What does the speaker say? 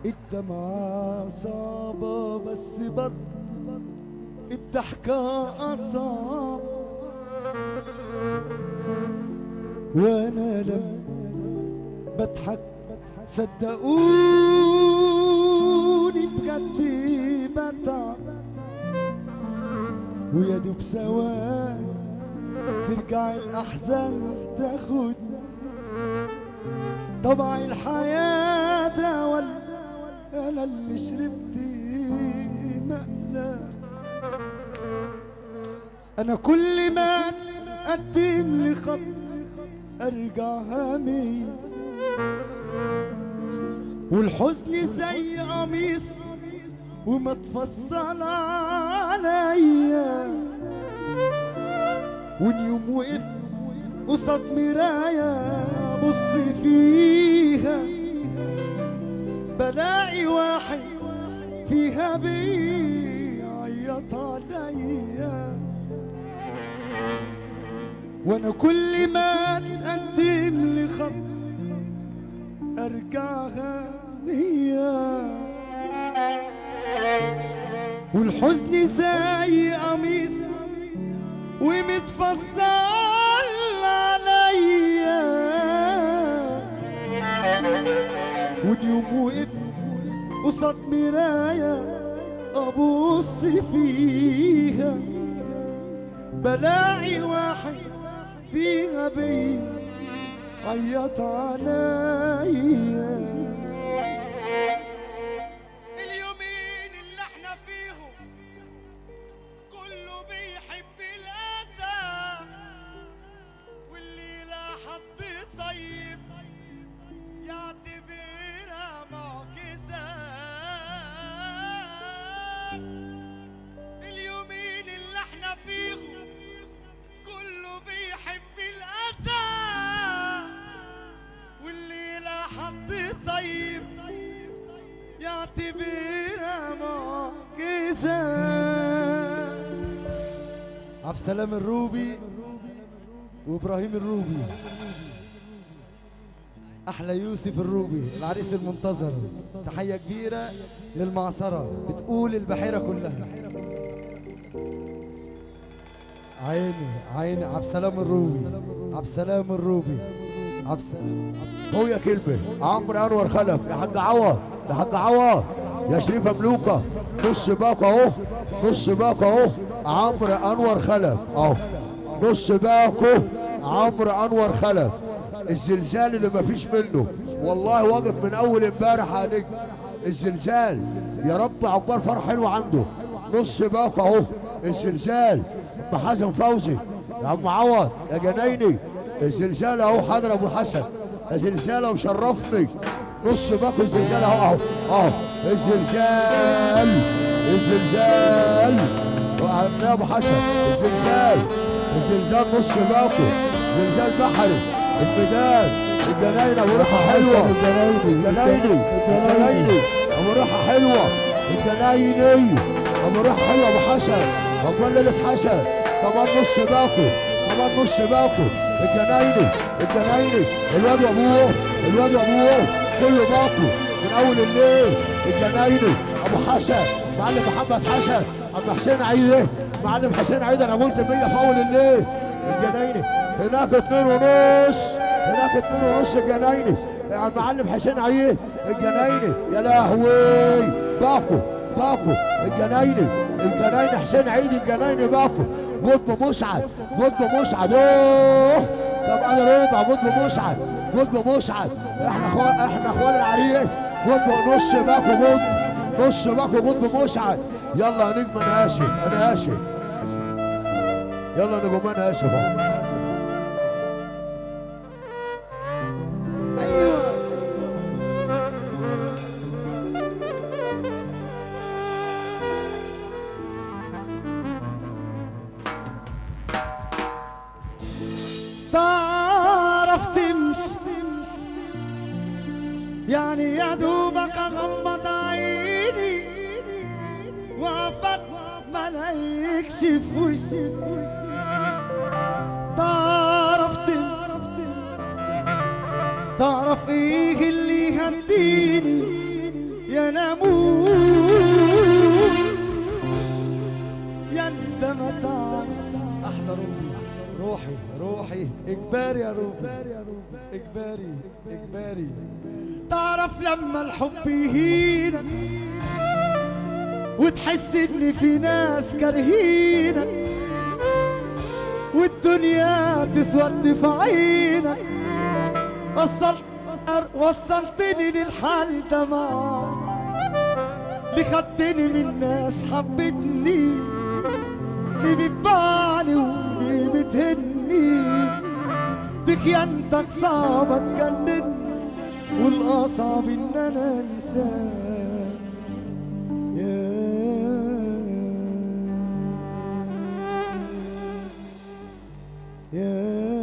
الدمعة صعبة بس برضه الضحكة أصعب، وأنا لما بضحك صدقوني بجد بتعب، ويا دوب ثواني ترجع الأحزان تاخدني. طبع الحياة ده ولا أنا اللي شربت مقلب؟ أنا كل ما أقدم لي خط أرجع همي، والحزن زي قميص وما تفصل عليا، واليوم وقفت قصاد مراية بص فيها بلاقي واحد فيها بيعيط عليا، وانا كل ما اتقدم لي خط ارجع غنية، والحزن زي قميص ومتفصل عليا، واليوم وقفت قصاد مراية ابص فيها بلاقي واحد فيها بيعيط عليا. اليومين اللي احنا فيهم كله بيحب الأذى، واللي لا حد طيب يعتبرها معجزة. اليومين اللي احنا فيهم كله بيحب الأذى، واللي لا حد طيب يعتبرها معجزة. عبد السلام الروبي وابراهيم الروبي، احلى يوسف الروبي العريس المنتظر. تحية كبيرة للمعصرة بتقول البحيرة كلها. عيني عبد السلام الروبي، عبد السلام الروبي، عبد السلام. هو يا كلمة عمرو أنور خلف يا حاج عوض، يا حاج عوض، يا شريفة ملوكة، نص باكو أهو، نص باكو أهو، عمرو أنور خلف أهو، نص باكو عمرو أنور خلف. الزلزال اللي مفيش منه والله واقف من أول امبارح يا نجم. الزلزال يا رب عقبال فرح حلو عنده. نص باكو أهو الزلزال. أم حسن فوزي يا عم عوض يا جنايني، الزلزال أهو حضر أبو حسن، الزلزال وشرفني. نص باكو الزلزال اهو اهو الزلزال، الزلزال وعندنا ابو حسن الزلزال، الزلزال نص باكو، زلزال بحري، الميدان، الجناينة ابو ريحة حلوة، الجنايني ابو ريحة حلوة، الجنايني ابو ريحة حلوة ابو حسن، عقبال ليلة حسن، كمان نص باكو، كمان نص باكو، الجنايني الواد وابوه، الواد وابوه كله باكو من اول الليل. الجنايني ابو حسن، معلم محمد حسن، عم حسين عيد، معلم حسين عيد، انا قلت 100 في اول الليل. الجنايني هناك 2 ونص، هناك 2 ونص الجنايني، المعلم حسين عيد. الجنايني يا لهوي باكو الجنايني حسين عيد، الجنايني باكو. قطب مسعد اوه، طب انا ربع قطب مسعد، احنا اخوان العريس. قطب نص باكو قطب مسعد. يلا يا نجم انا اسف، يلا يا نجم انا اسف اهو. تعرف تمشي يعني يا دوبك اغمض عيني وافق ما لا يكشف وشي. تعرف ايه اللي يهديني يا انا اموت يا انت ما تعيش. احلى روبي، روحي روحي اجباري يا روبي، اجباري اجباري. تعرف لما الحب يهينك وتحس ان في ناس كارهينك والدنيا تسود في عينك. وصلتني للحال ده معاك، اللي خدتني من ناس حبتني، اللي بتبعني واللي بتهني. دي خيانتك صعبة تجنن والأصعب إن أنا أنساك. يا